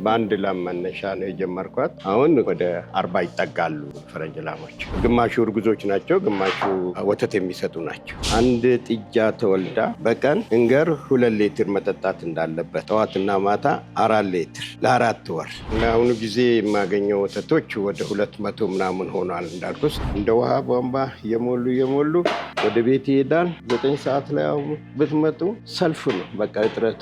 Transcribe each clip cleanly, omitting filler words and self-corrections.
በአንድ ላም መነሻ ነው የጀመርኳት። አሁን ወደ 40 ይጠጋሉ ፈረንጅ ላሞች። ግማሹ እርጉዞች ናቸው፣ ግማሹ ወተት የሚሰጡ ናቸው። አንድ ጥጃ ተወልዳ በቀን እንገር 2 ሊትር መጠጣት እንዳለበት፣ ጠዋትና ማታ 4 ሊትር ለ4 ወር። ለአሁኑ ጊዜ የማገኘው ወተቶች ወደ 200 ምናምን ሆኗል። እንዳልኩስ እንደ ውሃ ቧንቧ የሞሉ ወደ ቤት ይሄዳል። 9 ሰዓት ላይ ብትመጡ ሰልፍ ነው። በቃ እጥረቱ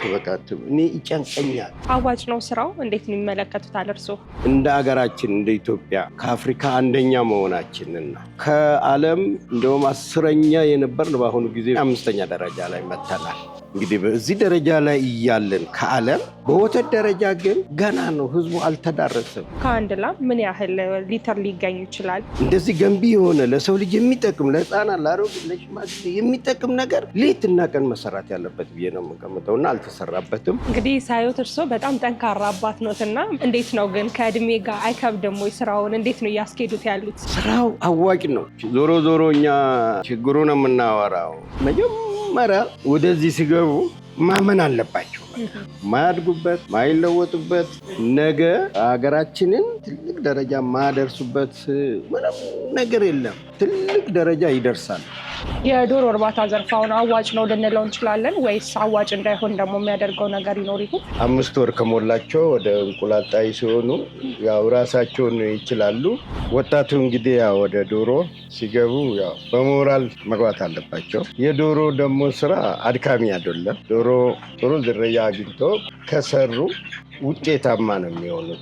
እኔ ይጨንቀኛል። አዋጭ ነው ስራው። እንዴት ነው የሚመለከቱታል እርስዎ? እንደ ሀገራችን እንደ ኢትዮጵያ ከአፍሪካ አንደኛ መሆናችንና ከዓለም እንደውም 10ኛ የነበርን በአሁኑ ጊዜ 5ኛ ደረጃ ላይ መጥተናል። እንግዲህ በዚህ ደረጃ ላይ እያለን ከዓለም በወተት ደረጃ ግን ገና ነው፣ ህዝቡ አልተዳረሰም። ከአንድ ላም ምን ያህል ሊትር ሊገኝ ይችላል? እንደዚህ ገንቢ የሆነ ለሰው ልጅ የሚጠቅም ለህፃናት፣ ለአሮጊት፣ ለሽማግሌ የሚጠቅም ነገር ሌትና ቀን መሰራት ያለበት ብዬ ነው የምንቀምጠውና አልተሰራበትም። እንግዲህ ሳይወት እርስዎ በጣም ጠንካራ አባት ኖትና እንዴት ነው ግን ከእድሜ ጋር አይከብድም ወይ? ስራውን እንዴት ነው እያስኬዱት ያሉት? ስራው አዋጭ ነው። ዞሮ እኛ ችግሩን የምናወራው መጀመሪያ ወደዚህ ሲገቡ ማመን አለባቸው። ማያድጉበት ማይለወጡበት ነገ ሀገራችንን ትልቅ ደረጃ ማደርሱበት ምንም ነገር የለም። ትልቅ ደረጃ ይደርሳል። የዶሮ እርባታ ዘርፋውን አዋጭ ነው ልንለው እንችላለን ወይስ አዋጭ እንዳይሆን ደግሞ የሚያደርገው ነገር ይኖር ይሆን? 5 ወር ከሞላቸው ወደ እንቁላል ጣይ ሲሆኑ ያው ራሳቸውን ይችላሉ። ወጣቱ እንግዲህ ያው ወደ ዶሮ ሲገቡ ያው በሞራል መግባት አለባቸው። የዶሮ ደግሞ ስራ አድካሚ አይደለም። ዶሮ ጥሩ ዝርያ አግኝቶ ከሰሩ ውጤታማ ነው የሚሆኑት።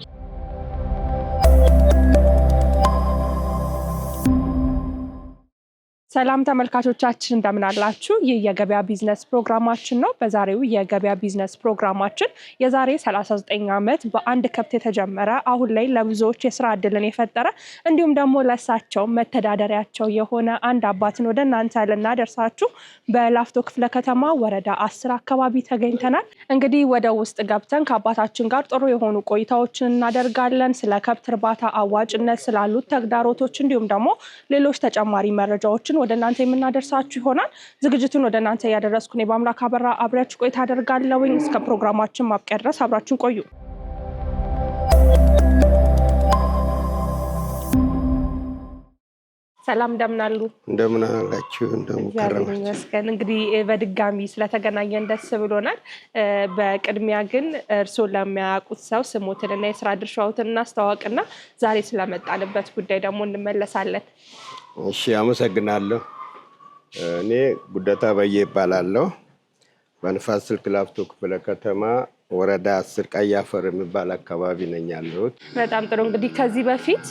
ሰላም ተመልካቾቻችን እንደምን አላችሁ? ይህ የገበያ ቢዝነስ ፕሮግራማችን ነው። በዛሬው የገበያ ቢዝነስ ፕሮግራማችን የዛሬ 39 ዓመት በአንድ ከብት የተጀመረ አሁን ላይ ለብዙዎች የስራ እድልን የፈጠረ እንዲሁም ደግሞ ለሳቸው መተዳደሪያቸው የሆነ አንድ አባትን ወደ እናንተ ልናደርሳችሁ በላፍቶ ክፍለ ከተማ ወረዳ 10 አካባቢ ተገኝተናል። እንግዲህ ወደ ውስጥ ገብተን ከአባታችን ጋር ጥሩ የሆኑ ቆይታዎችን እናደርጋለን። ስለ ከብት እርባታ አዋጭነት፣ ስላሉት ተግዳሮቶች እንዲሁም ደግሞ ሌሎች ተጨማሪ መረጃዎችን ወደ እናንተ የምናደርሳችሁ ይሆናል። ዝግጅቱን ወደ እናንተ ያደረስኩ እኔ በአምላክ አበራ አብራችሁ ቆይታ አደርጋለሁ። እስከ ፕሮግራማችን ማብቂያ ድረስ አብራችሁን ቆዩ። ሰላም እንደምን አሉ? እንደምን አላችሁ? እንደምከረማችሁ። እንግዲህ በድጋሚ ስለተገናኘን ደስ ብሎናል። በቅድሚያ ግን እርስዎ ለሚያውቁት ሰው ስሞትንና የስራ ድርሻዎትን እናስተዋውቅና ዛሬ ስለመጣንበት ጉዳይ ደግሞ እንመለሳለን። እሺ፣ አመሰግናለሁ። እኔ ጉደታ በየ ይባላለሁ። በንፋስ ስልክ ላፍቶ ክፍለ ከተማ ወረዳ 10 ቀይ አፈር የሚባል አካባቢ ነኝ ያለሁት። በጣም ጥሩ። እንግዲህ ከዚህ በፊት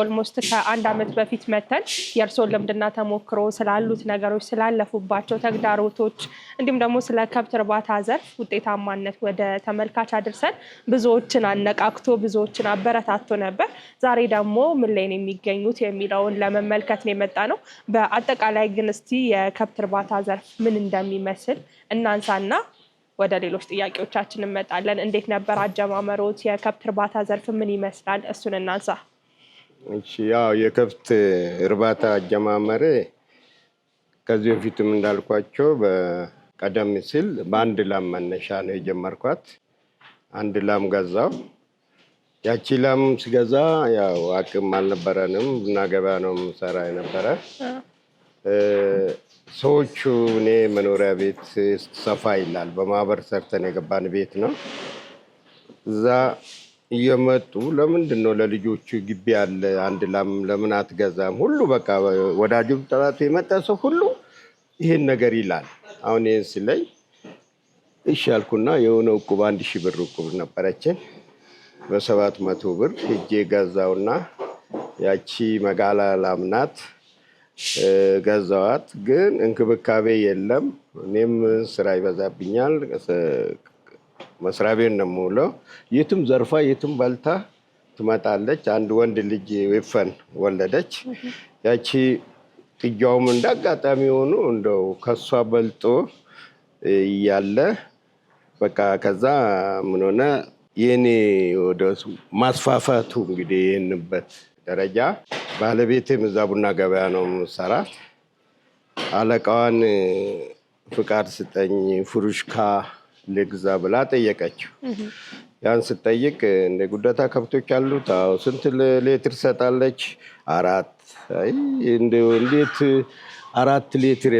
ኦልሞስት ከ1 ዓመት በፊት መተን የእርስዎን ልምድና ተሞክሮ ስላሉት ነገሮች፣ ስላለፉባቸው ተግዳሮቶች እንዲሁም ደግሞ ስለ ከብት እርባታ ዘርፍ ውጤታማነት ወደ ተመልካች አድርሰን ብዙዎችን አነቃቅቶ ብዙዎችን አበረታቶ ነበር። ዛሬ ደግሞ ምን ላይ ነው የሚገኙት የሚለውን ለመመልከት ነው የመጣ ነው። በአጠቃላይ ግን እስቲ የከብት እርባታ ዘርፍ ምን እንደሚመስል እናንሳና ወደ ሌሎች ጥያቄዎቻችን እንመጣለን። እንዴት ነበር አጀማመሮት? የከብት እርባታ ዘርፍ ምን ይመስላል? እሱን እናንሳ። እሺ፣ ያው የከብት እርባታ አጀማመሬ ከዚህ በፊትም እንዳልኳቸው በቀደም ሲል በአንድ ላም መነሻ ነው የጀመርኳት። አንድ ላም ገዛው። ያቺ ላም ስገዛ ያው አቅም አልነበረንም። ቡና ገበያ ነው የምሰራ የነበረ። ሰዎቹ እኔ መኖሪያ ቤት ሰፋ ይላል፣ በማህበር ሰርተን የገባን ቤት ነው። እዛ እየመጡ ለምንድን ነው ለልጆቹ ግቢ ያለ አንድ ላም ለምን አትገዛም? ሁሉ በቃ ወዳጁ ጠላቱ የመጣ ሰው ሁሉ ይሄን ነገር ይላል። አሁን ይሄን ሲለኝ እሺ አልኩና የሆነ ዕቁብ 1000 ብር ዕቁብ ነበረችን። በ700 ብር ሄጄ ገዛውና ያቺ መጋላ ላም ናት። ገዛዋት። ግን እንክብካቤ የለም። እኔም ስራ ይበዛብኛል። መስሪያ ቤት ነው የምውለው። የትም ዘርፋ የትም በልታ ትመጣለች። አንድ ወንድ ልጅ ወይፈን ወለደች። ያቺ ጥጃውም እንዳጋጣሚ ሆኖ እንደው ከሷ በልጦ ያለ በቃ ከዛ ምን ሆነ የኔ ወደ ማስፋፋቱ እንግዲህ የንበት ደረጃ ባለቤቴም እዛ ቡና ገበያ ነው የምሰራት። አለቃዋን ፍቃድ ስጠኝ ፍሩሽካ ልግዛ ብላ ጠየቀችው። ያን ስጠይቅ እንደ ጉዳታ ከብቶች አሉት። አዎ። ስንት ሌትር ሰጣለች? 4። አይ እንዴት 4 ሊትር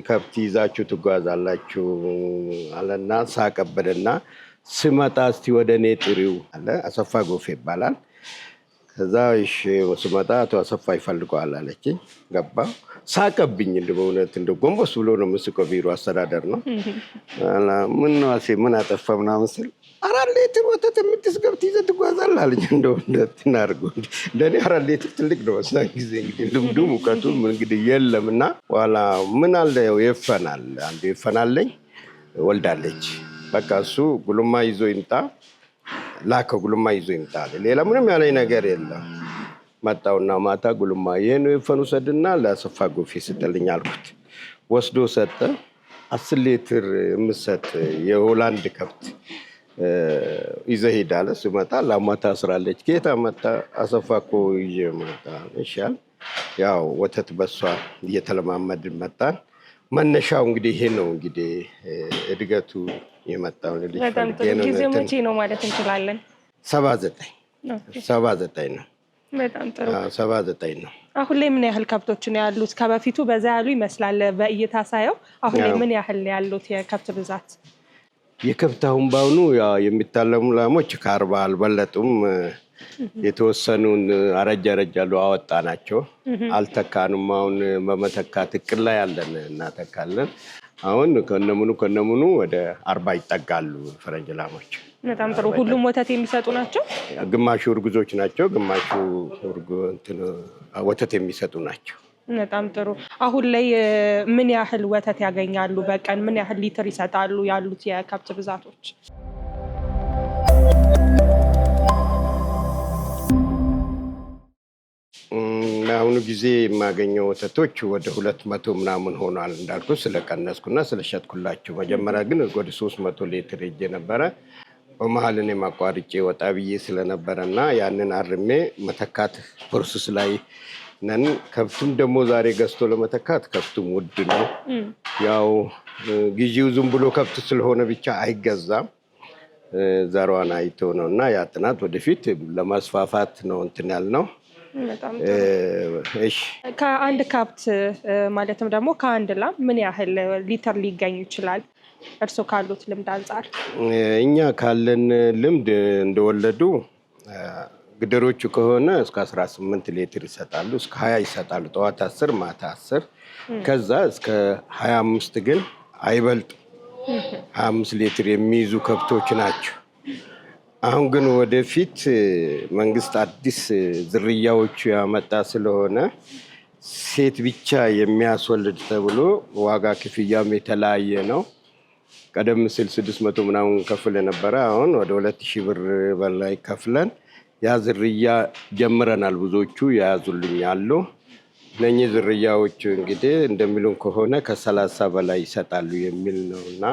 ከብት ይዛችሁ ትጓዛላችሁ አለና ሳቀበልና ስመጣ እስቲ ወደ እኔ ጥሪው አለ። አሰፋ ጎፌ ይባላል። ከዛ እሺ ስመጣ አቶ አሰፋ ይፈልገዋል አለችኝ። ገባሁ። ሳቀብኝ። በእውነት ጎንበስ ብሎ ነው የምስቀው። ቢሮ አስተዳደር ነው። ምን ነው አሴ ምን አጠፋ ምናምን ስል 4 ሊትር ወተት የምትስገብት ይዘህ ትጓዛለህ አለኝ። እናድርገው ለእኔ 4 ሊትር ትልቅ ነው። እዛን ጊዜ እንግዲህ ልምዱ ሙቀቱ እንግዲህ የለም እና በኋላ ምን አለ ይፈናል። አንዱ ይፈናለኝ ወልዳለች። በቃ እሱ ጉልማ ይዞ ይምጣ ላከው። ጉልማ ይዞ ይምጣ። ሌላ ምንም ያለኝ ነገር የለም። መጣውና ማታ ጉልማ ይሄን ይፈኑ ሰድና ለአሰፋ ጎፌ ስጥልኝ አልኩት። ወስዶ ሰጠ። 10 ሊትር የምሰጥ የሆላንድ ከብት ይዘህ ሂድ አለ። ስመጣ ላሟ ታስራለች። ከየት መጣ? አሰፋ እኮ ይዤ መጣ። ይሻል ያው ወተት በሷ እየተለማመድን መጣን። መነሻው እንግዲህ ይሄ ነው። እንግዲህ እድገቱ የመጣው ልጅ ጊዜው መቼ ነው ማለት እንችላለን? 79 ነው። በጣም ጥሩ። 79 ነው። አሁን ላይ ምን ያህል ከብቶች ነው ያሉት? ከበፊቱ በዛ ያሉ ይመስላል በእይታ ሳየው። አሁን ላይ ምን ያህል ነው ያሉት የከብት ብዛት? የከብት አሁን በአሁኑ የሚታለሙ ላሞች ከ40 አልበለጡም። የተወሰኑን አረጃ ያሉ አወጣ ናቸው። አልተካኑም። አሁን በመተካት እቅድ ላይ ያለን እናተካለን። አሁን ከነሙኑ ወደ 40 ይጠጋሉ ፈረንጅ ላሞች። በጣም ጥሩ። ሁሉም ወተት የሚሰጡ ናቸው? ግማሹ እርጉዞች ናቸው፣ ግማሹ ወተት የሚሰጡ ናቸው። በጣም ጥሩ። አሁን ላይ ምን ያህል ወተት ያገኛሉ? በቀን ምን ያህል ሊትር ይሰጣሉ? ያሉት የከብት ብዛቶች? አሁኑ ጊዜ የማገኘው ወተቶች ወደ 200 ምናምን ሆኗል። እንዳልኩ ስለቀነስኩና ስለሸጥኩላቸው። መጀመሪያ ግን ወደ 300 ሊትር ሄጄ ነበረ። በመሀል እኔ ማቋርጬ ወጣ ብዬ ስለነበረና ያንን አርሜ መተካት ፕሮሰስ ላይ ነን። ከብቱም ደግሞ ዛሬ ገዝቶ ለመተካት ከብቱም ውድ ነው። ያው ጊዜው ዝም ብሎ ከብት ስለሆነ ብቻ አይገዛም። ዘሯን አይቶ ነው እና ያ ጥናት ወደፊት ለማስፋፋት ነው እንትን ያልነው። ከአንድ ከብት ማለትም ደግሞ ከአንድ ላም ምን ያህል ሊትር ሊገኝ ይችላል? እርስዎ ካሉት ልምድ አንጻር። እኛ ካለን ልምድ እንደወለዱ ግደሮቹ ከሆነ እስከ 18 ሊትር ይሰጣሉ፣ እስከ 20 ይሰጣሉ። ጠዋት 10 ማታ 10። ከዛ እስከ 25 ግን አይበልጡ። 25 ሊትር የሚይዙ ከብቶች ናቸው። አሁን ግን ወደፊት መንግስት አዲስ ዝርያዎቹ ያመጣ ስለሆነ ሴት ብቻ የሚያስወልድ ተብሎ ዋጋ ክፍያም የተለያየ ነው። ቀደም ሲል 600 ምናምን ከፍል ነበረ። አሁን ወደ 2000 ብር በላይ ከፍለን ያ ዝርያ ጀምረናል። ብዙዎቹ የያዙልኝ አሉ። እነኚህ ዝርያዎች እንግዲህ እንደሚሉን ከሆነ ከ30 በላይ ይሰጣሉ የሚል ነው እና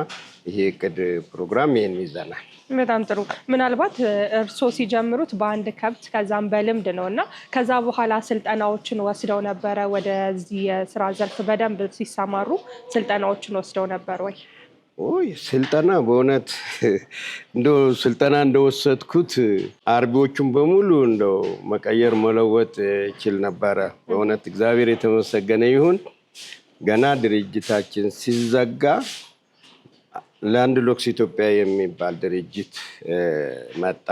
ይሄ እቅድ ፕሮግራም ይሄን ይዘናል። በጣም ጥሩ። ምናልባት እርስዎ ሲጀምሩት በአንድ ከብት ከዛም በልምድ ነው እና ከዛ በኋላ ስልጠናዎችን ወስደው ነበረ? ወደዚህ የስራ ዘርፍ በደንብ ሲሰማሩ ስልጠናዎችን ወስደው ነበር ወይ? ስልጠና በእውነት ስልጠና እንደወሰድኩት አርቢዎቹን በሙሉ መቀየር መለወጥ ይችል ነበረ። በእውነት እግዚአብሔር የተመሰገነ ይሁን። ገና ድርጅታችን ሲዘጋ ላንድ ሎክስ ኢትዮጵያ የሚባል ድርጅት መጣ።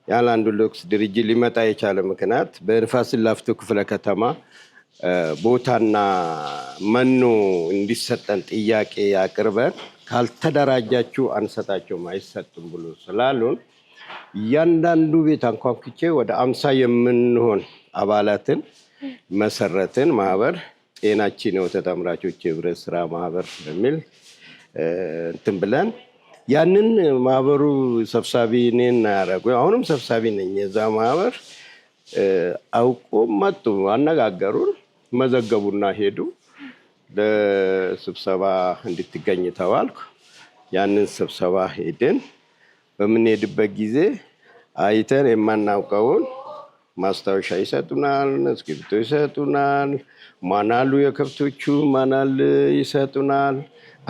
ያ ላንድ ሎክስ ድርጅት ሊመጣ የቻለ ምክንያት በንፋስ ላፍቶ ክፍለ ከተማ ቦታና መኖ እንዲሰጠን ጥያቄ አቅርበን ካልተደራጃችሁ አንሰጣቸውም አይሰጥም ብሎ ስላሉን እያንዳንዱ ቤት አንኳኩቼ ወደ 50 የምንሆን አባላትን መሰረትን። ማህበር ጤናችን የወተት አምራቾች ህብረት ስራ ማህበር በሚል እንትን ብለን ያንን ማህበሩ ሰብሳቢ እኔን ያደረጉ። አሁንም ሰብሳቢ ነኝ የዛ ማህበር። አውቆ መጡ፣ አነጋገሩን፣ መዘገቡና ሄዱ። ለስብሰባ እንድትገኝ ተባልኩ። ያንን ስብሰባ ሄድን። በምንሄድበት ጊዜ አይተን የማናውቀውን ማስታወሻ ይሰጡናል፣ እስክሪብቶ ይሰጡናል፣ ማናሉ የከብቶቹ ማናል ይሰጡናል።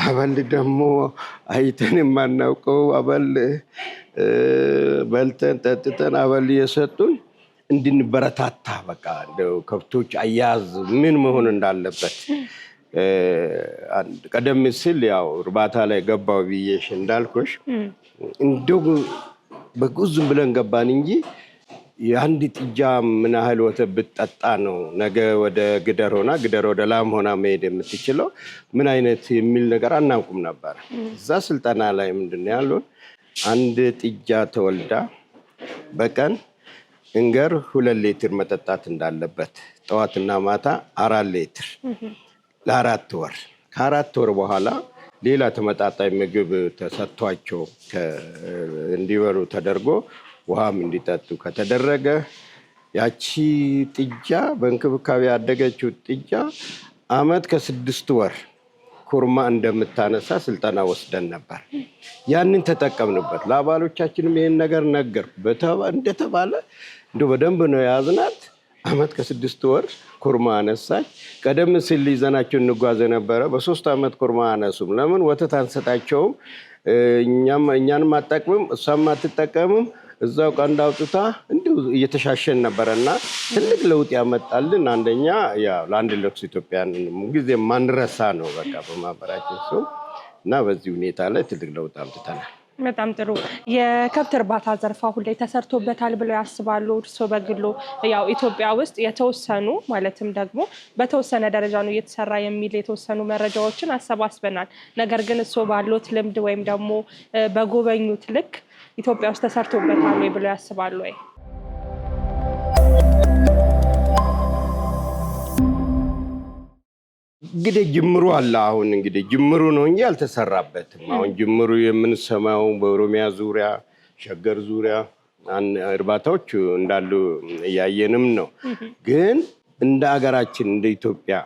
አበል ደግሞ አይተን የማናውቀው አበል በልተን ጠጥተን አበል የሰጡን እንድንበረታታ በቃ እንደው ከብቶች አያያዝ ምን መሆን እንዳለበት ቀደም ሲል ያው እርባታ ላይ ገባው ብዬሽ እንዳልኩሽ እንደው በጉዝም ብለን ገባን እንጂ የአንድ ጥጃ ምን ያህል ወተት ብትጠጣ ነው ነገ ወደ ግደር ወደ ላም ሆና መሄድ የምትችለው ምን አይነት የሚል ነገር አናውቅም ነበር። እዛ ስልጠና ላይ ምንድነው ያሉን አንድ ጥጃ ተወልዳ በቀን እንገር 2 ሊትር መጠጣት እንዳለበት ጠዋትና ማታ 4 ሊትር ለ4 ወር ከ4 ወር በኋላ ሌላ ተመጣጣኝ ምግብ ተሰጥቷቸው እንዲበሩ ተደርጎ ውሃም እንዲጠጡ ከተደረገ ያቺ ጥጃ በእንክብካቤ ያደገችው ጥጃ አመት ከ6 ወር ኩርማ እንደምታነሳ ስልጠና ወስደን ነበር። ያንን ተጠቀምንበት። ለአባሎቻችንም ይሄን ነገር ነገር እንደተባለ እንደው በደንብ ነው ያዝናት። አመት ከ6 ወር ኩርማ አነሳች። ቀደም ሲል ይዘናቸው እንጓዝ ነበረ። በ3 አመት ኩርማ አነሱም። ለምን ወተት አንሰጣቸውም? እኛንም አጠቅምም እሷም አትጠቀምም። እዛው ቀንድ አውጥታ እንዲሁ እየተሻሸን ነበረና ትልቅ ለውጥ ያመጣልን አንደኛ ያው ለአንድ ለክስ ኢትዮጵያን ጊዜ ማንረሳ ነው በቃ በማህበራችን ሰው እና በዚህ ሁኔታ ላይ ትልቅ ለውጥ አምጥተናል። በጣም ጥሩ። የከብት እርባታ ዘርፍ አሁን ላይ ተሰርቶበታል ብለው ያስባሉ? እርስዎ በግሎ ያው ኢትዮጵያ ውስጥ የተወሰኑ ማለትም ደግሞ በተወሰነ ደረጃ ነው እየተሰራ የሚል የተወሰኑ መረጃዎችን አሰባስበናል። ነገር ግን እርስዎ ባሉት ልምድ ወይም ደግሞ በጎበኙት ልክ ኢትዮጵያ ውስጥ ተሰርቶበታል ወይ ብለው ያስባሉ ወይ? እንግዲህ ጅምሩ አለ። አሁን እንግዲህ ጅምሩ ነው እንጂ አልተሰራበትም። አሁን ጅምሩ የምንሰማው በኦሮሚያ ዙሪያ ሸገር ዙሪያ እርባታዎች እንዳሉ እያየንም ነው። ግን እንደ ሀገራችን እንደ ኢትዮጵያ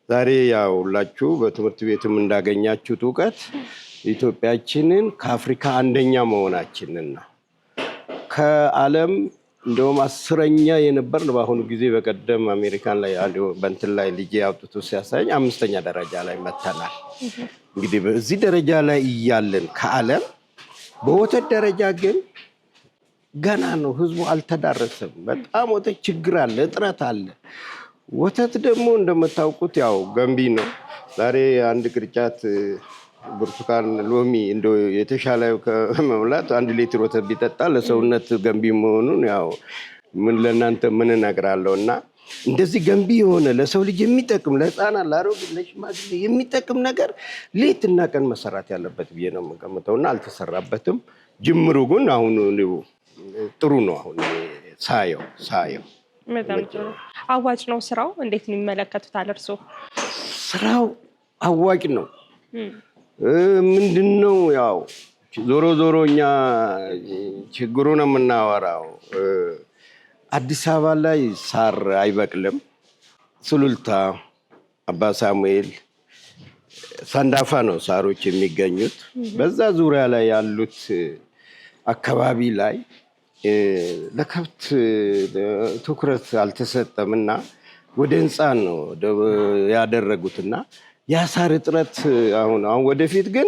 ዛሬ ያው ሁላችሁ በትምህርት ቤትም እንዳገኛችሁት እውቀት ኢትዮጵያችንን ከአፍሪካ አንደኛ መሆናችንን ነው። ከዓለም እንደውም 10ኛ የነበርን በአሁኑ ጊዜ በቀደም አሜሪካን ላይ በእንትን ላይ ልጄ አውጥቶ ሲያሳየኝ 5ኛ ደረጃ ላይ መተናል። እንግዲህ በዚህ ደረጃ ላይ እያለን ከዓለም በወተት ደረጃ ግን ገና ነው። ህዝቡ አልተዳረሰም። በጣም ወተት ችግር አለ፣ እጥረት አለ። ወተት ደግሞ እንደምታውቁት ያው ገንቢ ነው። ዛሬ አንድ ቅርጫት ብርቱካን ሎሚ እንደው የተሻለ ከመብላት 1 ሊትር ወተት ቢጠጣ ለሰውነት ገንቢ መሆኑን ያው ምን ለእናንተ ምን እነግራለሁና እንደዚህ ገንቢ የሆነ ለሰው ልጅ የሚጠቅም ለህፃናት፣ ለአሮጊት፣ ለሽማግሌ የሚጠቅም ነገር ሌትና ቀን መሰራት ያለበት ብዬ ነው የምገምተውና አልተሰራበትም። ጅምሩ ግን አሁን ጥሩ ነው። አሁን ሳየው በጣም ጥሩ። አዋጭ ነው ስራው? እንዴት ነው የሚመለከቱታል እርስዎ? ስራው አዋጭ ነው። ምንድነው ያው ዞሮ እኛ ችግሩን የምናወራው አዲስ አበባ ላይ ሳር አይበቅልም። ሱሉልታ፣ አባ ሳሙኤል፣ ሳንዳፋ ነው ሳሮች የሚገኙት። በዛ ዙሪያ ላይ ያሉት አካባቢ ላይ ለከብት ትኩረት አልተሰጠምና ወደ ህንፃ ነው ያደረጉትና የሳር እጥረት አሁን ወደፊት ግን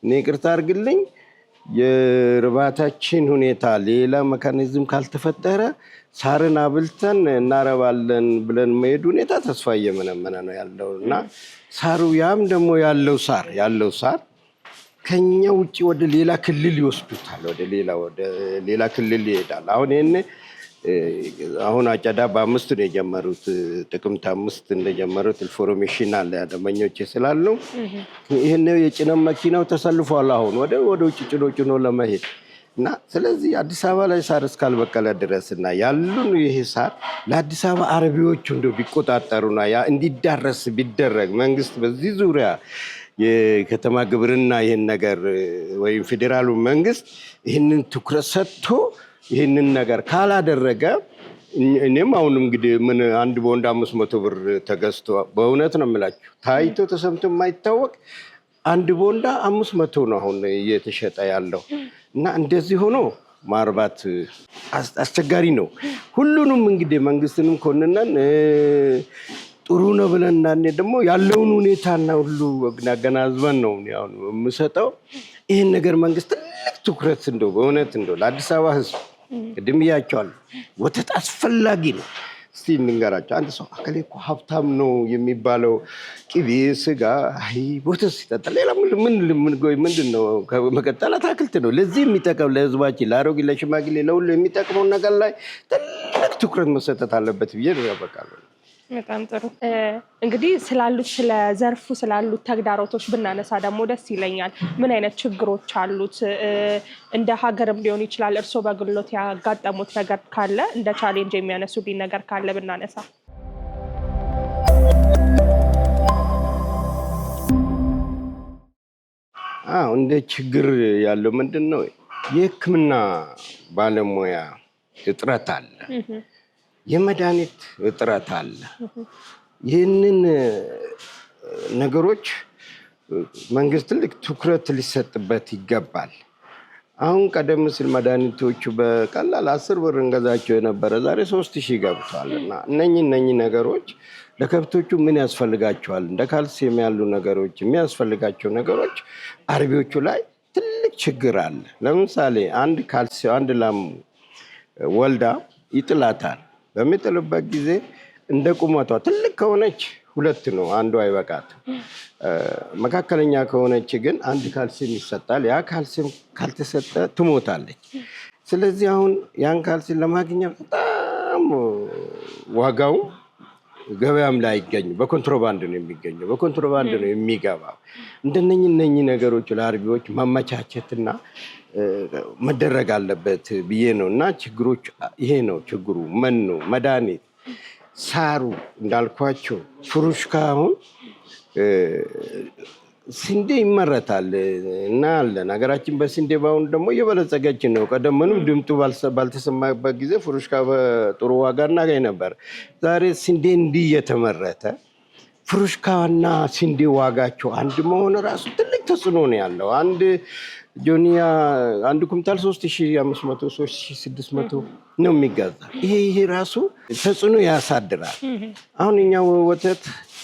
እኔ ይቅርታ አድርግልኝ የእርባታችን ሁኔታ ሌላ ሜካኒዝም ካልተፈጠረ ሳርን አብልተን እናረባለን ብለን መሄድ ሁኔታ ተስፋ እየመነመነ ነው ያለውና ሳሩ ያም ደግሞ ያለው ሳር ከኛ ውጪ ወደ ሌላ ክልል ይወስዱታል። ወደ ሌላ ክልል ይሄዳል። አሁን አጨዳ በ5 ነው የጀመሩት። ጥቅምት 5 እንደጀመሩት ኢንፎርሜሽን አለ ደንበኞች ስላሉ ይሄን የጭነት መኪናው ተሰልፏል። አሁን ወደ ውጭ ጭኖ ለመሄድ እና ስለዚህ አዲስ አበባ ላይ ሳር እስካልበቀለ ድረስና ያሉን ይሄ ሳር ለአዲስ አበባ አረቢዎች እንደው ቢቆጣጠሩና ያ እንዲዳረስ ቢደረግ መንግስት በዚህ ዙሪያ የከተማ ግብርና ይሄን ነገር ወይም ፌዴራሉ መንግስት ይሄንን ትኩረት ሰጥቶ ይሄንን ነገር ካላደረገ እኔም አሁን እንግዲህ ምን አንድ ቦንዳ 500 ብር ተገዝቶ በእውነት ነው የምላችሁ ታይቶ ተሰምቶ የማይታወቅ አንድ ቦንዳ 500 ነው አሁን እየተሸጠ ያለው እና እንደዚህ ሆኖ ማርባት አስቸጋሪ ነው። ሁሉንም እንግዲህ መንግስትንም ኮንነን ጥሩ ነው ብለንና ደግሞ ያለውን ሁኔታና ሁሉ አገናዝበን ነው ያው የምሰጠው። ይሄን ነገር መንግስት ትልቅ ትኩረት እንደው በእውነት እንደው ለአዲስ አበባ ህዝብ ቅድም ብያቸዋለሁ፣ ወተት አስፈላጊ ነው። እስቲ እንንገራቸው። አንድ ሰው አከሌ እኮ ሀብታም ነው የሚባለው ቅቤ፣ ስጋ፣ ወተት ሲጠጣ ሌላ ምንድን ነው? ከመቀጠል አትክልት ነው። ለዚህ የሚጠቀም ለህዝባችን፣ ለአሮጌ፣ ለሽማግሌ፣ ለሁሉ የሚጠቅመውን ነገር ላይ ትልቅ ትኩረት መሰጠት አለበት ብዬ ያበቃሉ። በጣም ጥሩ። እንግዲህ ስለ ዘርፉ ስላሉት ተግዳሮቶች ብናነሳ ደግሞ ደስ ይለኛል። ምን አይነት ችግሮች አሉት? እንደ ሀገርም ሊሆን ይችላል። እርስዎ በግሎት ያጋጠሙት ነገር ካለ እንደ ቻሌንጅ የሚያነሱልኝ ነገር ካለ ብናነሳ። እንደ ችግር ያለው ምንድን ነው? የሕክምና ባለሙያ እጥረት አለ። የመድኃኒት እጥረት አለ። ይህንን ነገሮች መንግስት ትልቅ ትኩረት ሊሰጥበት ይገባል። አሁን ቀደም ሲል መድኃኒቶቹ በቀላል 10 ብር እንገዛቸው የነበረ ዛሬ 3000 ገብቷል። እና እነኚህ ነገሮች ለከብቶቹ ምን ያስፈልጋቸዋል? እንደ ካልሲየም ያሉ ነገሮች የሚያስፈልጋቸው ነገሮች አርቢዎቹ ላይ ትልቅ ችግር አለ። ለምሳሌ አንድ ላም ወልዳ ይጥላታል። በሚጥልበት ጊዜ እንደ ቁመቷ ትልቅ ከሆነች 2 ነው፣ አንዱ አይበቃት። መካከለኛ ከሆነች ግን 1 ካልሲየም ይሰጣል። ያ ካልሲየም ካልተሰጠ ትሞታለች። ስለዚህ አሁን ያን ካልሲየም ለማግኘት በጣም ዋጋው ገበያም ላይ አይገኝም። በኮንትሮባንድ ነው የሚገኘው፣ በኮንትሮባንድ ነው የሚገባው። እንደነኚህ ነገሮች ለአርቢዎች መመቻቸትና መደረግ አለበት ብዬ ነው። እና ችግሮች ይሄ ነው ችግሩ። መኖ፣ መድኃኒት፣ ሳሩ እንዳልኳቸው ፍሩሽካ። አሁን ስንዴ ይመረታል እና አለን ሀገራችን በስንዴ በአሁኑ ደግሞ እየበለጸገች ነው። ቀደም ምንም ድምጡ ባልተሰማበት ጊዜ ፍሩሽካ በጥሩ ዋጋ እናገኝ ነበር። ዛሬ ስንዴ እንዲህ እየተመረተ ፍሩሽካና ስንዴ ዋጋቸው አንድ መሆን ራሱ ትልቅ ተጽዕኖ ነው ያለው። አንድ ጆኒያ 1 ኩንታል 3500 3600 ነው የሚገዛ። ይሄ ራሱ ተጽዕኖ ያሳድራል። አሁን እኛው ወተት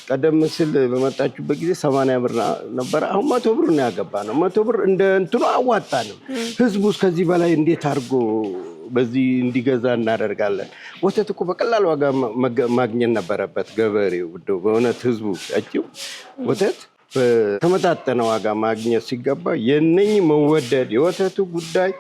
ቀደም ሲል በመጣችሁበት ጊዜ 80 ብር ነበር። አሁን 100 ብር ነው ያገባ ነው። 100 ብር እንደ እንትኑ አዋጣ ነው። ህዝቡ ከዚህ በላይ እንዴት አድርጎ በዚህ እንዲገዛ እናደርጋለን? ወተት እኮ በቀላል ዋጋ ማግኘት ነበረበት ገበሬው። በእውነት ህዝቡ ያቺው ወተት በተመጣጠነ ዋጋ ማግኘት ሲገባ የነኚህ መወደድ የወተቱ ጉዳይ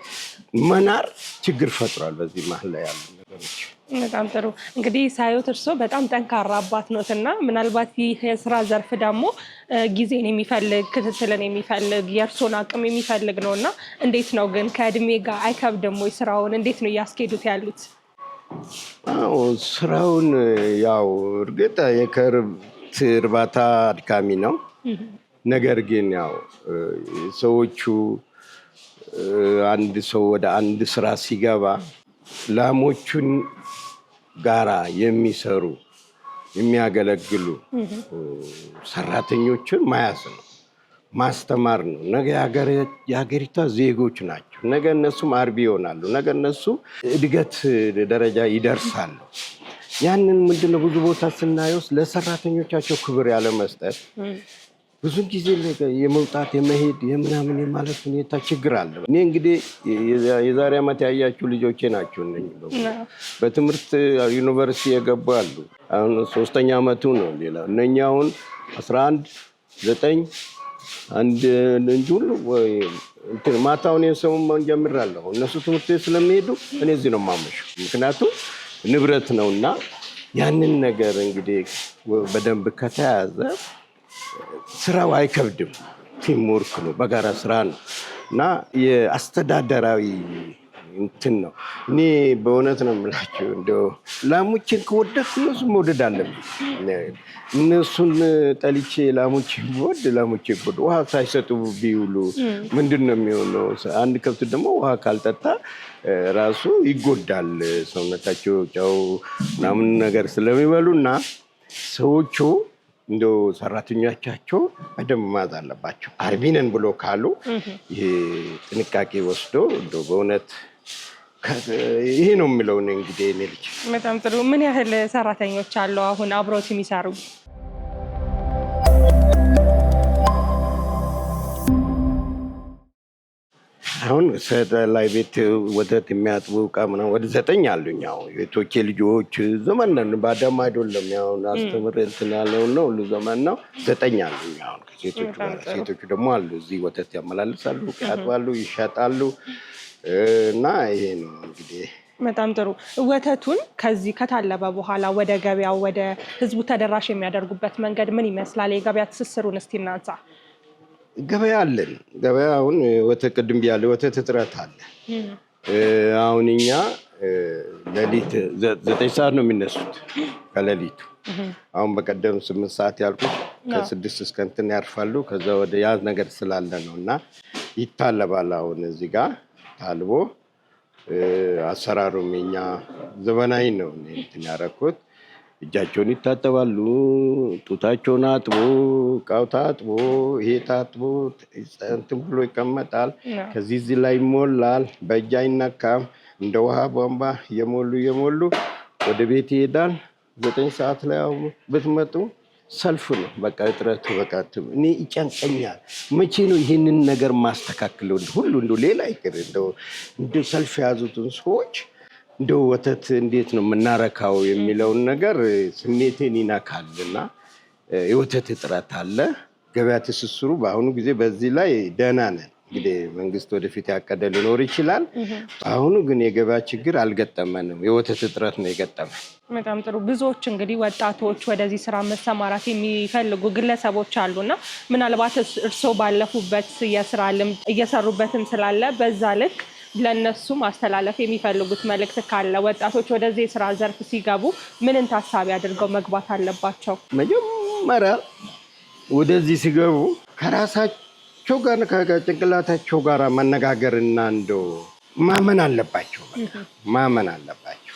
መናር ችግር ፈጥሯል። በዚህ መሀል ላይ ያሉ ነገሮች በጣም ጥሩ። እንግዲህ ሳይሆን እርስዎ በጣም ጠንካራ አባት ኖት እና ምናልባት ይህ የስራ ዘርፍ ደግሞ ጊዜን የሚፈልግ ክትትልን የሚፈልግ የእርስዎን አቅም የሚፈልግ ነው እና እንዴት ነው ግን ከእድሜ ጋር አይከብድም ወይ? ስራውን እንዴት ነው እያስኬዱት ያሉት? ስራውን ያው እርግጥ የከብት እርባታ አድካሚ ነው። ነገር ግን ያው ሰዎቹ አንድ ሰው ወደ አንድ ስራ ሲገባ ላሞቹን ጋራ የሚሰሩ የሚያገለግሉ ሰራተኞችን መያዝ ነው፣ ማስተማር ነው። ነገ የሀገሪቷ ዜጎች ናቸው። ነገ እነሱም አርቢ ይሆናሉ። ነገ እነሱ እድገት ደረጃ ይደርሳሉ። ያንን ምንድነው ብዙ ቦታ ስናየው ለሰራተኞቻቸው ክብር ያለ መስጠት፣ ብዙ ጊዜ የመውጣት የመሄድ የምናምን የማለት ሁኔታ ችግር አለ። እኔ እንግዲህ የዛሬ ዓመት ያያችሁ ልጆቼ ናቸው። በትምህርት ዩኒቨርሲቲ የገቡ አሉ። አሁን 3ኛ ዓመቱ ነው። ሌላ እነኛ አሁን 11 9 አንድ እንጂ ሁሉ ማታውን የሰሙን ጀምራለሁ። እነሱ ትምህርት ቤት ስለሚሄዱ እኔ እዚህ ነው የማመሸው። ምክንያቱም ንብረት ነውና ያንን ነገር እንግዲህ በደንብ ከተያዘ ስራው አይከብድም። ቲም ወርክ ነው፣ በጋራ ስራ ነው እና የአስተዳደራዊ እንትን ነው። እኔ በእውነት ነው የምላቸው እንደው ላሞችን ከወደድኩ እነሱን መውደድ አለብኝ። እነሱን ጠልቼ ላሞችን ብወድ ላሞችን ብወድ ውሃ ሳይሰጡ ቢውሉ ምንድን ነው የሚሆነው? አንድ ከብት ደግሞ ውሃ ካልጠጣ ራሱ ይጎዳል። ሰውነታቸው ጨው ምናምን ነገር ስለሚበሉና ሰዎቹ እንደው ሰራተኞቻቸው በደንብ ማዝ አለባቸው። አርቢ ነን ብሎ ካሉ ይሄ ጥንቃቄ ወስዶ እንደው በእውነት ይሄ ነው የምለው እንግዲህ እኔ ልጅ። በጣም ጥሩ። ምን ያህል ሰራተኞች አሉ አሁን አብሮት የሚሰሩ? አሁን ላይ ቤት ወተት የሚያጥቡ ዕቃ ምናምን ወደ 9 አሉኝ። ያው የቶቼ ልጆች ዘመን ነን ባዳም አይደለም። ያው አስተምር እንትን ያለው ነው ሁሉ ዘመን ነው። 9 አሉኝ። አሁን ሴቶቹ ደግሞ አሉ እዚህ ወተት ያመላልሳሉ፣ ያጥባሉ፣ ይሸጣሉ እና ይሄ ነው እንግዲህ። በጣም ጥሩ። ወተቱን ከዚህ ከታለበ በኋላ ወደ ገበያው ወደ ህዝቡ ተደራሽ የሚያደርጉበት መንገድ ምን ይመስላል? የገበያ ትስስሩን እስቲ እናንሳ። ገበያ አለን። ገበያ አሁን ወተት ቅድም ያለ ወተት እጥረት አለ። አሁን እኛ ሌሊት 9 ሰዓት ነው የሚነሱት ከሌሊቱ። አሁን በቀደም 8 ሰዓት ያልኩት ከ6 እስከ እንትን ያርፋሉ። ከዛ ወደ ያዝ ነገር ስላለ ነው እና ይታለባል። አሁን እዚህ ጋር ታልቦ አሰራሩም የኛ ዘመናዊ ነው። እንትን ያደረኩት እጃቸውን ይታጠባሉ፣ ጡታቸውን አጥቦ፣ እቃው ታጥቦ፣ ይሄ ታጥቦ እንትን ብሎ ይቀመጣል። ከዚህ እዚህ ላይ ይሞላል። በእጅ አይነካም። እንደ ውሃ ቧንቧ እየሞሉ ወደ ቤት ይሄዳል። 9 ሰዓት ላይ ብትመጡ ሰልፍ ነው። በቃ እጥረቱ በቃ እኔ ይጨንቀኛል። መቼ ነው ይሄንን ነገር ማስተካክለው? ሁሉ እንደው ሌላ ይቅር እንደው ሰልፍ የያዙትን ሰዎች እንደው ወተት እንዴት ነው የምናረካው የሚለውን ነገር ስሜቴን ይነካልና የወተት እጥረት አለ። ገበያ ትስስሩ በአሁኑ ጊዜ በዚህ ላይ ደህና ነን። እንግዲህ መንግስት ወደፊት ያቀደ ሊኖር ይችላል። አሁኑ ግን የገበያ ችግር አልገጠመንም። የወተት እጥረት ነው የገጠመን። በጣም ጥሩ። ብዙዎች እንግዲህ ወጣቶች ወደዚህ ስራ መሰማራት የሚፈልጉ ግለሰቦች አሉና ምናልባት እርስዎ ባለፉበት የስራ ልምድ እየሰሩበትም ስላለ በዛ ልክ ለነሱ ማስተላለፍ የሚፈልጉት መልእክት ካለ ወጣቶች ወደዚህ የስራ ዘርፍ ሲገቡ ምንን ታሳቢ አድርገው መግባት አለባቸው? መጀመሪያ ወደዚህ ሲገቡ ከራሳቸው ጋር ከጭንቅላታቸው ጋር መነጋገርና እንደው ማመን አለባቸው። ማመን አለባቸው።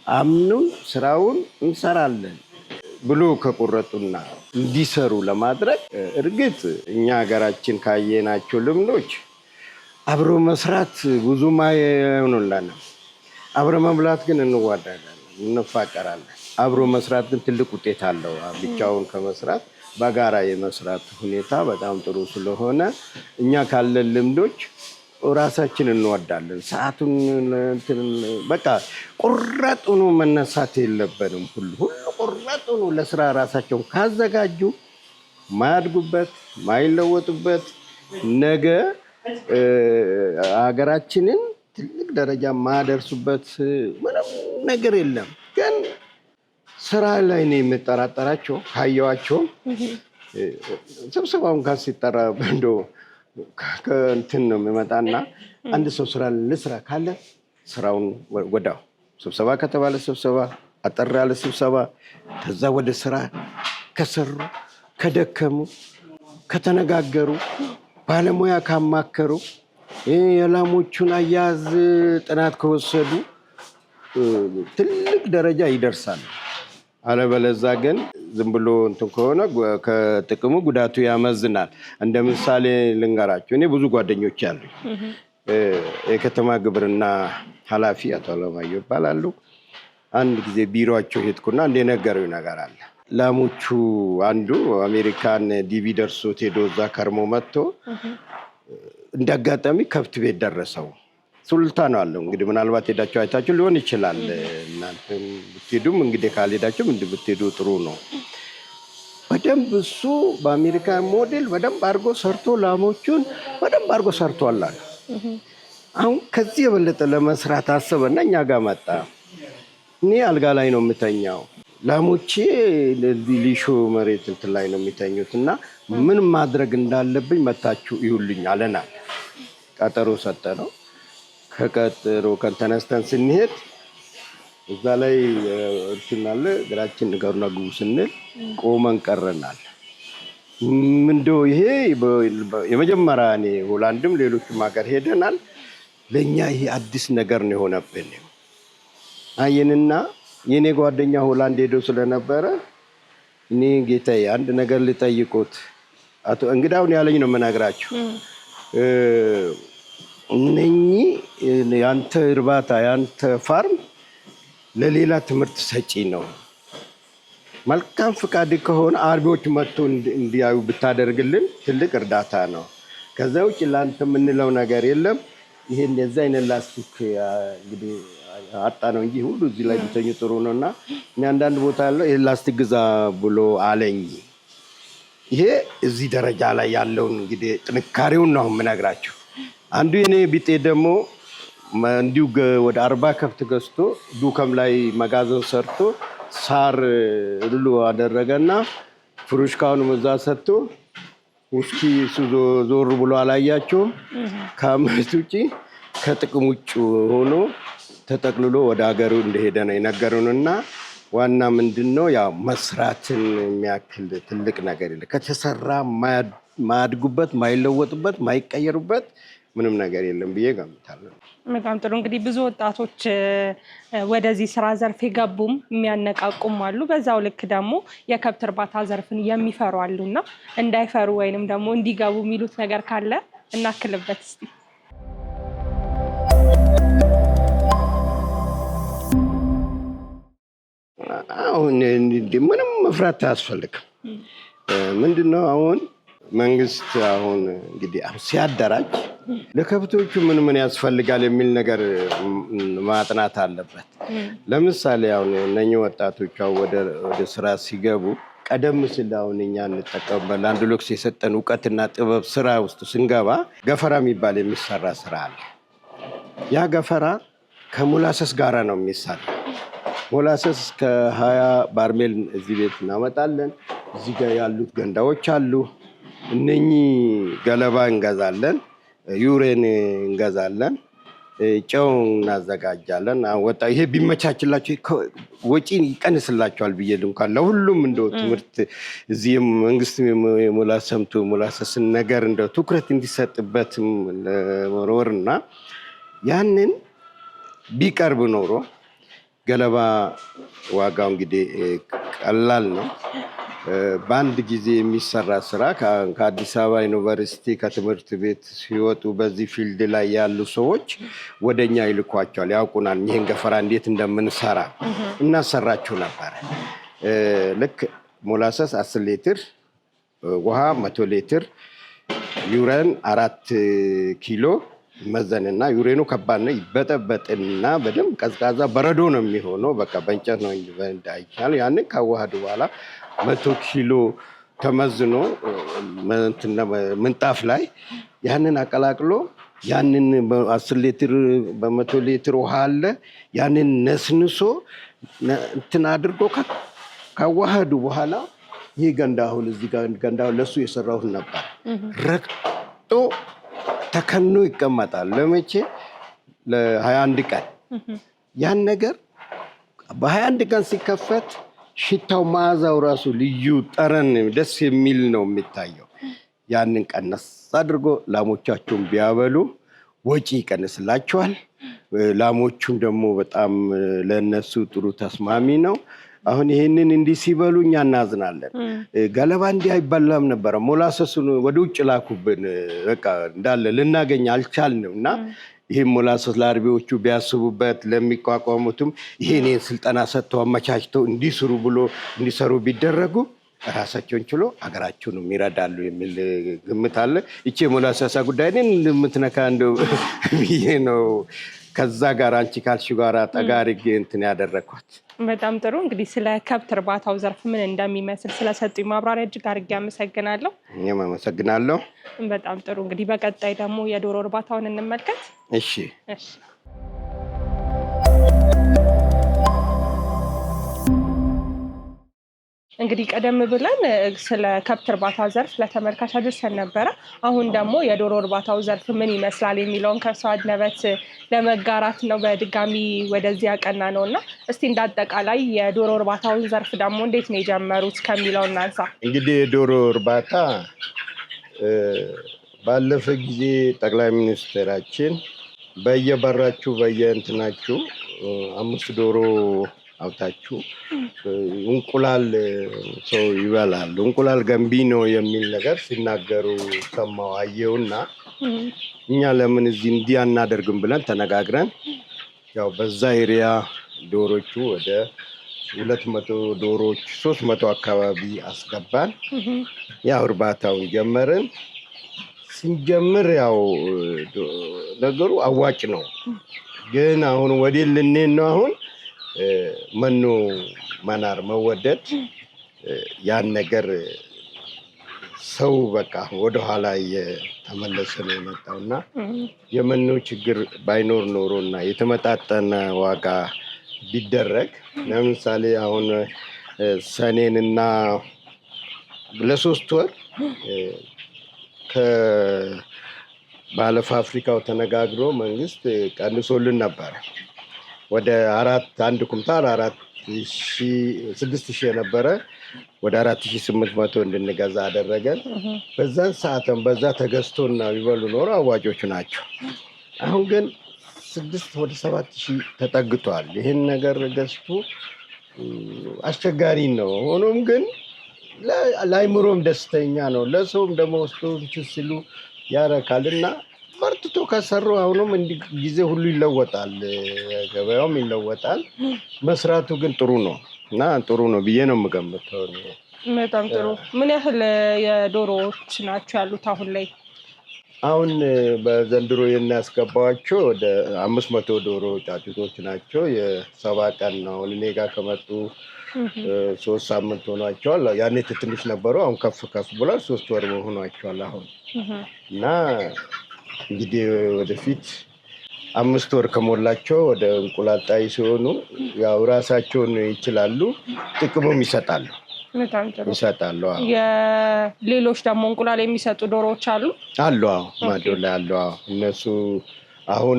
አምኑ ስራውን እንሰራለን ብሎ ከቆረጡና እንዲሰሩ ለማድረግ እርግጥ እኛ ሀገራችን ካየናቸው ልምዶች አብሮ መስራት ብዙም አይሆንልንም። አብሮ መብላት ግን እንዋደዳለን፣ እንፋቀራለን። አብሮ መስራት ግን ትልቅ ውጤት አለው። ብቻውን ከመስራት በጋራ የመስራት ሁኔታ በጣም ጥሩ ስለሆነ እኛ ካለን ልምዶች ራሳችን እንወዳለን። ሰዓቱን በቃ ቁርጥ ሆኖ መነሳት የለብንም። ሁሉ ቁርጥ ሆኖ ለስራ ራሳቸውን ካዘጋጁ ማያድጉበት ማይለወጡበት ነገ ሀገራችንን ትልቅ ደረጃ ማደርሱበት ምንም ነገር የለም። ግን ስራ ላይ ነው የምጠራጠራቸው። ካየዋቸው ስብሰባውን ሲጠራ እንደው ከእንትን ነው የሚመጣና አንድ ሰው ስራ ልስራ ካለ ስራውን ወዳው ስብሰባ ከተባለ ስብሰባ አጠር ያለ ስብሰባ ከዛ ወደ ስራ ከሰሩ ከደከሙ ከተነጋገሩ ባለሙያ ካማከሩ የላሞቹን አያያዝ ጥናት ከወሰዱ ትልቅ ደረጃ ይደርሳል። አለበለዛ ግን ዝም ብሎ እንትን ከሆነ ከጥቅሙ ጉዳቱ ያመዝናል። እንደ ምሳሌ ልንገራችሁ። እኔ ብዙ ጓደኞች አሉኝ። የከተማ ግብርና ኃላፊ አቶ አለማየሁ ይባላሉ። አንድ ጊዜ ቢሮአቸው ሄድኩና እንደነገረው ነገር አለ። ላሞቹ አንዱ አሜሪካን ዲቪ ደርሶት ሄዶ እዛ ከርሞ መጥቶ እንዳጋጣሚ ከብት ቤት ደረሰው። ሱልታ ነው አለው። እንግዲህ ምናልባት ሄዳችሁ አይታችሁ ሊሆን ይችላል። እናንተም ብትሄዱም እንግዲህ ካልሄዳችሁም ብትሄዱ ጥሩ ነው። በደንብ እሱ በአሜሪካ ሞዴል በደንብ አድርጎ ሰርቶ ላሞቹን በደንብ አድርጎ ሰርቷል አለ። አሁን ከዚህ የበለጠ ለመስራት አሰበና እኛ ጋር መጣ። እኔ አልጋ ላይ ነው የምተኛው፣ ላሞቼ ሊሾ መሬት እንትን ላይ ነው የሚተኙት እና ምን ማድረግ እንዳለብኝ መታችሁ ይሁልኝ አለናል። ቀጠሮ ሰጠ ነው። ከቀጠሮ ቀን ተነስተን ስንሄድ እዛ ላይ እንትናለ እግራችን ንገሩና ግቡ ስንል ቆመን ቀረናል። ምንድነው ይሄ? የመጀመሪያ እኔ ሆላንድም ሌሎችም ሀገር ሄደናል። ለኛ ይሄ አዲስ ነገር ነው የሆነብን። አየንና የኔ ጓደኛ ሆላንድ ሄዶ ስለነበረ እኔ ጌታዬ አንድ ነገር ልጠይቁት አቶ እንግዳውን ያለኝ ነው የምነግራችሁ። እነኚህ ያንተ እርባታ ያንተ ፋርም ለሌላ ትምህርት ሰጪ ነው። መልካም ፍቃድ ከሆነ አርቢዎች መጥቶ እንዲያዩ ብታደርግልን ትልቅ እርዳታ ነው። ከዛ ውጭ ለአንተ የምንለው ነገር የለም። ይሄን የዛ አይነት ላስቲክ እንግዲህ አጣ ነው እንጂ ሁሉ እዚህ ላይ ቢተኙ ጥሩ ነውና እኛ አንዳንድ ቦታ ያለው ይሄ ላስቲክ ግዛ ብሎ አለኝ። ይሄ እዚህ ደረጃ ላይ ያለውን እንግዲህ ጥንካሬውን ነው የምነግራቸው። አንዱ የኔ ቢጤ ደግሞ እንዲሁ ወደ 40 ከብት ገዝቶ ዱከም ላይ መጋዘን ሰርቶ ሳር ሁሉ አደረገና ፍሩሽካውን መዛ ሰጥቶ ውስኪ ዞር ብሎ አላያቸውም። ከአመት ውጪ ከጥቅም ውጭ ሆኖ ተጠቅልሎ ወደ ሀገሩ እንደሄደ ነው የነገሩንና ዋና ምንድነው ያው መስራትን የሚያክል ትልቅ ነገር የለም። ከተሰራ ማያድጉበት፣ ማይለወጡበት፣ ማይቀየሩበት ምንም ነገር የለም ብዬ ገምታለሁ። በጣም ጥሩ። እንግዲህ ብዙ ወጣቶች ወደዚህ ስራ ዘርፍ የገቡም የሚያነቃቁም አሉ። በዛው ልክ ደግሞ የከብት እርባታ ዘርፍን የሚፈሩ አሉና እንዳይፈሩ ወይንም ደግሞ እንዲገቡ የሚሉት ነገር ካለ እናክልበት እስቲ። አሁን ምንም መፍራት አያስፈልግም። ምንድነው አሁን መንግስት አሁን እንግዲህ ሲያደራጅ ለከብቶቹ ምን ያስፈልጋል የሚል ነገር ማጥናት አለበት። ለምሳሌ አሁን እነኚህ ወጣቶች ወደ ስራ ሲገቡ ቀደም ሲል አሁን እኛ እንጠቀምበት ለአንድ ሎክስ የሰጠን እውቀትና ጥበብ ስራ ውስጥ ስንገባ ገፈራ የሚባል የሚሰራ ስራ አለ። ያ ገፈራ ከሞላሰስ ጋራ ነው የሚሰራ። ሞላሰስ ከ20 ባርሜል እዚህ ቤት እናመጣለን። እዚህ ጋር ያሉት ገንዳዎች አሉ። እነኚህ ገለባ እንገዛለን፣ ዩሬን እንገዛለን፣ ጨው እናዘጋጃለን። ይሄ ቢመቻችላቸው ወጪ ይቀንስላቸዋል ብዬ እንኳን ለሁሉም እንደው ትምህርት እዚህ መንግስት ሞላሰስን ነገር እንደው ትኩረት እንዲሰጥበትም ለመኖርና ያንን ቢቀርብ ኖሮ ገለባ ዋጋው እንግዲህ ቀላል ነው። በአንድ ጊዜ የሚሰራ ስራ ከአዲስ አበባ ዩኒቨርሲቲ ከትምህርት ቤት ሲወጡ በዚህ ፊልድ ላይ ያሉ ሰዎች ወደኛ ይልኳቸዋል፣ ያውቁናል። ይሄን ገፈራ እንዴት እንደምንሰራ እናሰራችሁ ነበር። ልክ ሞላሰስ 10 ሊትር ውሃ 100 ሊትር ዩሬን 4 ኪሎ መዘንና ዩሬኑ ከባድ ነው። ይበጠበጥና በደንብ ቀዝቃዛ በረዶ ነው የሚሆነው። በቃ በእንጨት ነው እንዳይቻል። ያንን ካዋሃዱ በኋላ 100 ኪሎ ተመዝኖ ምንጣፍ ላይ ያንን አቀላቅሎ ያንን 10 ሊትር በ100 ሊትር ውሃ አለ። ያንን ነስንሶ እንትን አድርጎ ካዋሃዱ በኋላ ይህ ገንዳሁን እዚህ ገንዳሁን ለሱ የሰራሁት ነበር ረግጦ ተከኖ ይቀመጣል። ለመቼ ለ21 ቀን። ያን ነገር በ21 ቀን ሲከፈት ሽታው መዓዛው ራሱ ልዩ ጠረን ደስ የሚል ነው የሚታየው። ያንን ቀነስ አድርጎ ላሞቻቸውን ቢያበሉ ወጪ ይቀንስላቸዋል። ላሞቹም ደግሞ በጣም ለነሱ ጥሩ ተስማሚ ነው። አሁን ይሄንን እንዲህ ሲበሉ እኛ እናዝናለን። ገለባ እንዲህ አይበላም ነበረ። ሞላሰሱን ወደ ውጭ ላኩብን። በቃ እንዳለ ልናገኝ አልቻልንም እና ይሄን ሞላሰስ ለአርቢዎቹ ቢያስቡበት ለሚቋቋሙትም ይሄን ስልጠና ሰጥተው አመቻችተው እንዲሰሩ ቢደረጉ ራሳቸውን ችሎ ሀገራቸውን ይረዳሉ የሚል ግምት አለ። ይቺ ሞላሰሳ ጉዳይ የምትነካ እንደው ብዬ ነው ከዛ ጋር አንቺ ካልሽው ጋር ጠጋሪ እንትን ያደረኳት። በጣም ጥሩ። እንግዲህ ስለ ከብት እርባታው ዘርፍ ምን እንደሚመስል ስለሰጡኝ ማብራሪያ እጅግ አድርጌ አመሰግናለሁ። እኔም አመሰግናለሁ። በጣም ጥሩ። እንግዲህ በቀጣይ ደግሞ የዶሮ እርባታውን እንመልከት። እሺ። እንግዲህ ቀደም ብለን ስለ ከብት እርባታ ዘርፍ ለተመልካች አድርሰን ነበረ። አሁን ደግሞ የዶሮ እርባታው ዘርፍ ምን ይመስላል የሚለውን ከእርሷ አንደበት ለመጋራት ነው በድጋሚ ወደዚህ ያቀና ነው እና እስቲ እንዳጠቃላይ የዶሮ እርባታውን ዘርፍ ደግሞ እንዴት ነው የጀመሩት ከሚለው እናንሳ። እንግዲህ የዶሮ እርባታ ባለፈ ጊዜ ጠቅላይ ሚኒስትራችን በየበራችሁ በየእንትናችሁ 5 ዶሮ አውጣችሁ እንቁላል ሰው ይበላል፣ እንቁላል ገንቢ ነው የሚል ነገር ሲናገሩ ሰማሁ አየሁና እኛ ለምን እዚህ እንዲህ አናደርግም ብለን ተነጋግረን ያው በዛ ኤሪያ ዶሮቹ ወደ 200 ዶሮች 300 አካባቢ አስገባን። ያው እርባታውን ጀመርን። ስንጀምር ያው ነገሩ አዋጭ ነው፣ ግን አሁን ወዴት ልንሄድ ነው? አሁን መኖ መናር መወደድ ያን ነገር ሰው በቃ ወደኋላ እየተመለሰ ነው የመጣውና የመኖ ችግር ባይኖር ኖሮና የተመጣጠነ ዋጋ ቢደረግ ለምሳሌ አሁን ሰኔንና ለ3 ወር ከባለ ፋብሪካው ተነጋግሮ መንግስት ቀንሶልን ነበር። ወደ አንድ ኩንታል 6,000 የነበረ ወደ 4,800 እንድንገዛ አደረገን። በዛን ሰዓትም በዛ ተገዝቶና ቢበሉ ኖሮ አዋጮች ናቸው። አሁን ግን 6 ወደ 7,000 ተጠግቷል። ይህን ነገር ገዝቶ አስቸጋሪ ነው። ሆኖም ግን ለአይምሮም ደስተኛ ነው፣ ለሰውም ደግሞ ውስጡ ሲሉ ያረካል እና በርትቶ ከሰሩ አሁንም ጊዜ ሁሉ ይለወጣል፣ ገበያውም ይለወጣል። መስራቱ ግን ጥሩ ነው እና ጥሩ ነው ብዬ ነው የምገምተው። በጣም ጥሩ። ምን ያህል የዶሮዎች ናቸው ያሉት አሁን ላይ? አሁን በዘንድሮ የሚያስገባቸው ወደ 500 ዶሮ ጫጩቶች ናቸው። የ7 ቀን ነው። እኔ ጋር ከመጡ 3 ሳምንት ሆኗቸዋል። ያኔ ትንሽ ነበሩ፣ አሁን ከፍ ብሏል። 3 ወር ሆኗቸዋል አሁን እና እንግዲህ ወደፊት 5 ወር ከሞላቸው ወደ እንቁላል ጣይ ሲሆኑ ያው ራሳቸውን ይችላሉ፣ ጥቅሙም ይሰጣሉ። የሌሎች ደግሞ እንቁላል የሚሰጡ ዶሮዎች አሉ። ማዶ ላይ አሉ። እነሱ አሁን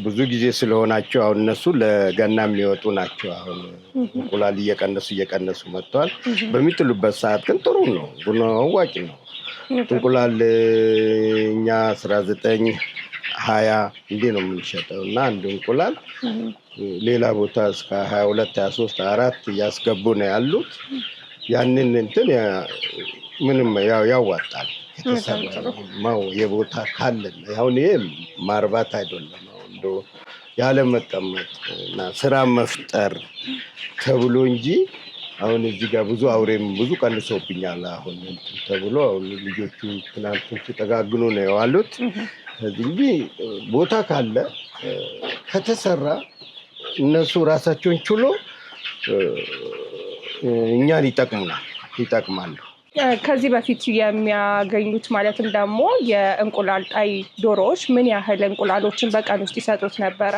ብዙ ጊዜ ስለሆናቸው አሁን እነሱ ለገና የሚወጡ ናቸው። አሁን እንቁላል እየቀነሱ መጥተዋል። በሚጥሉበት ሰዓት ግን ጥሩ ነው፣ አዋጭ ነው። እንቁላል እኛ 19 20 እንዲህ ነው የምንሸጠው እና አንድ እንቁላል ሌላ ቦታ እስከ 22 23 4 እያስገቡ ነው ያሉት። ያንን እንትን ምንም ያዋጣል። የተሰራው የቦታ ካለን አሁን ይሄ ማርባት አይደለም፣ እንደው ያለ መቀመጥ እና ስራ መፍጠር ተብሎ እንጂ አሁን እዚህ ጋር ብዙ አውሬም ብዙ ቀንሶብኛል አሁን ተብሎ አሁን ልጆቹ ትናንቶቹ ተጋግኖ ነው የዋሉት። እንግዲህ ቦታ ካለ ከተሰራ እነሱ ራሳቸውን ችሎ እኛን ይጠቅማሉ። ከዚህ በፊት የሚያገኙት ማለትም ደግሞ የእንቁላል ጣይ ዶሮዎች ምን ያህል እንቁላሎችን በቀን ውስጥ ይሰጡት ነበረ?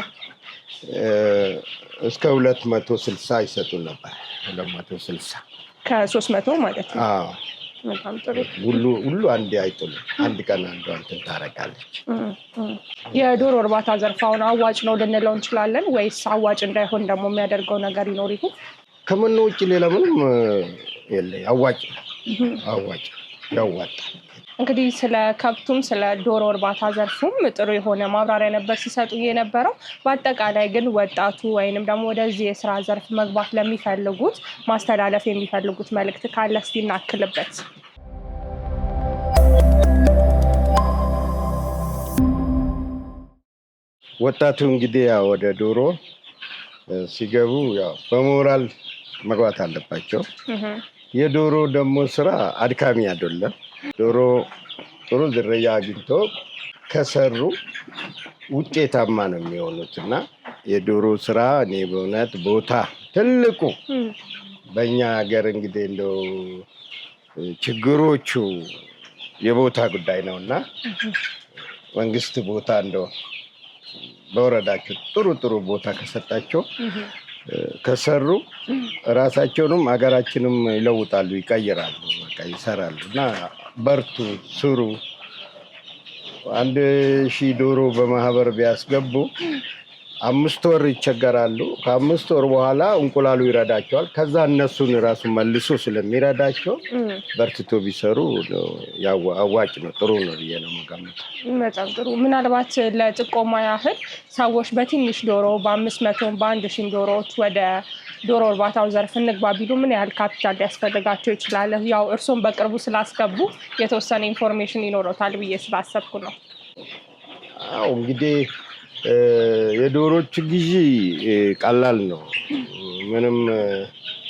እስከ 260 ይሰጡን ነበር። 260 ከ300 ማለት ነው። በጣም ጥሩ። ሁሉ አንዴ አይጥሉም። አንድ ቀን አንዷ እንትን ታረጋለች። የዶሮ እርባታ ዘርፍ አሁን አዋጭ ነው ልንለው እንችላለን ወይስ አዋጭ እንዳይሆን ደግሞ የሚያደርገው ነገር ይኖር ይሆን? ከመኖ ውጭ ሌላ ምንም የለ። አዋጭ ያዋጣል። እንግዲህ ስለ ከብቱም ስለ ዶሮ እርባታ ዘርፉም ጥሩ የሆነ ማብራሪያ ነበር ሲሰጡ የነበረው። በአጠቃላይ ግን ወጣቱ ወይንም ደግሞ ወደዚህ የስራ ዘርፍ መግባት ለሚፈልጉት ማስተላለፍ የሚፈልጉት መልእክት ካለ እስቲ እናክልበት። ወጣቱ እንግዲህ ያው ወደ ዶሮ ሲገቡ ያው በሞራል መግባት አለባቸው። የዶሮ ደግሞ ስራ አድካሚ አይደለም። ዶሮ ጥሩ ዝርያ አግኝቶ ከሰሩ ውጤታማ ነው የሚሆኑት እና የዶሮ ስራ እኔ በእውነት ቦታ ትልቁ በእኛ ሀገር እንግዲህ እንደው ችግሮቹ የቦታ ጉዳይ ነው እና መንግስት ቦታ እንደው በወረዳቸው ጥሩ ቦታ ከሰጣቸው ከሰሩ ራሳቸውንም ሀገራችንም ይለውጣሉ፣ ይቀይራሉ፣ በቃ ይሰራሉ እና በርቱ፣ ስሩ። 1,000 ዶሮ በማህበር ቢያስገቡ 5 ወር ይቸገራሉ። ከ5 ወር በኋላ እንቁላሉ ይረዳቸዋል። ከዛ እነሱን ራሱ መልሶ ስለሚረዳቸው በርትቶ ቢሰሩ አዋጭ ነው፣ ጥሩ ነው ብዬ ነው የምገምተው። በጣም ጥሩ። ምናልባት ለጥቆማ ያህል ሰዎች በትንሽ ዶሮ በ500 በ1,000 ዶሮዎች ወደ ዶሮ እርባታው ዘርፍ እንግባ ቢሉ ምን ያህል ካፒታል ሊያስፈልጋቸው ይችላል? ያው እርሶም በቅርቡ ስላስገቡ የተወሰነ ኢንፎርሜሽን ይኖረታል ብዬ ስላሰብኩ ነው። እንግዲህ የዶሮች ግዢ ቀላል ነው። ምንም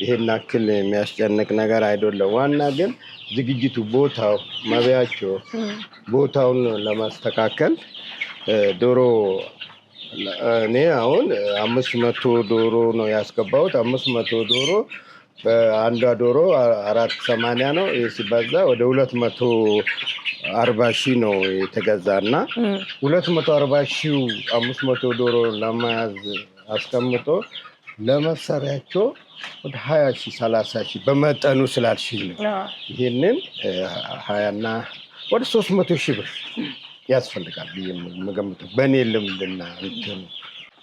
ይሄን አክል የሚያስጨንቅ ነገር አይደለም። ዋና ግን ዝግጅቱ፣ ቦታው፣ መብያቸው ቦታውን ለማስተካከል ዶሮ እኔ አሁን 500 ዶሮ ነው ያስገባሁት። 500 ዶሮ በአንዷ ዶሮ 480 ነው። ይህ ሲባዛ ወደ 240 ሺህ ነው የተገዛና 240 ሺህ 500 ዶሮ ለመያዝ አስቀምጦ ለመሰሪያቸው ወደ 20 ሺህ 30 ሺህ በመጠኑ ስላልሽኝ ነው። ይህንን 20ና ወደ 300 ሺህ ብር ያስፈልጋል ብዬ የምገምተው በእኔ ልምድና እንትን።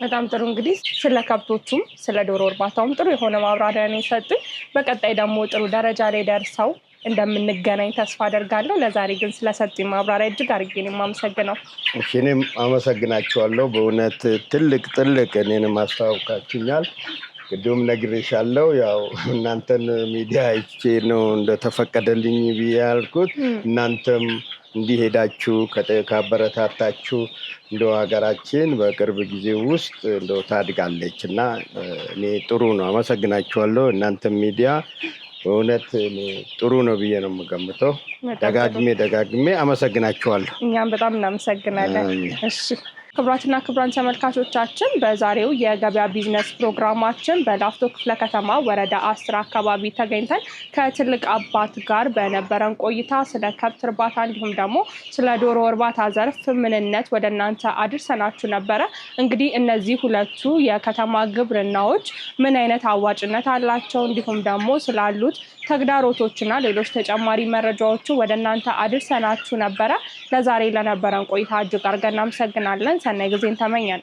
በጣም ጥሩ። እንግዲህ ስለ ከብቶቹም ስለ ዶሮ እርባታውም ጥሩ የሆነ ማብራሪያ ነው የሰጡኝ። በቀጣይ ደግሞ ጥሩ ደረጃ ላይ ደርሰው እንደምንገናኝ ተስፋ አደርጋለሁ። ለዛሬ ግን ስለሰጡኝ ማብራሪያ እጅግ አድርጌ ነው የማመሰግነው። እኔም አመሰግናችኋለሁ። በእውነት ትልቅ እኔንም አስተዋውቃችሁኛል። ቅድም ነግሬሻለሁ። ያው እናንተን ሚዲያ አይቼ ነው እንደተፈቀደልኝ ብዬ ያልኩት። እናንተም እንዲሄዳችሁ ካበረታታችሁ እንደው ሀገራችን በቅርብ ጊዜ ውስጥ እንደው ታድጋለች እና እኔ ጥሩ ነው። አመሰግናችኋለሁ። እናንተም ሚዲያ በእውነት ጥሩ ነው ብዬ ነው የምገምተው። ደጋግሜ አመሰግናችኋለሁ። እኛም በጣም እናመሰግናለን። እሺ ክቡራትና ክቡራን ተመልካቾቻችን በዛሬው የገበያ ቢዝነስ ፕሮግራማችን በላፍቶ ክፍለ ከተማ ወረዳ 10 አካባቢ ተገኝተን ከትልቅ አባት ጋር በነበረን ቆይታ ስለ ከብት እርባታ እንዲሁም ደግሞ ስለ ዶሮ እርባታ ዘርፍ ምንነት ወደ እናንተ አድርሰናችሁ ነበረ። እንግዲህ እነዚህ ሁለቱ የከተማ ግብርናዎች ምን አይነት አዋጭነት አላቸው እንዲሁም ደግሞ ስላሉት ተግዳሮቶችና ሌሎች ተጨማሪ መረጃዎችን ወደ እናንተ አድርሰናችሁ ነበረ። ለዛሬ ለነበረን ቆይታ እጅግ አድርገን እናመሰግናለን። ሰናይ ጊዜን ተመኘን።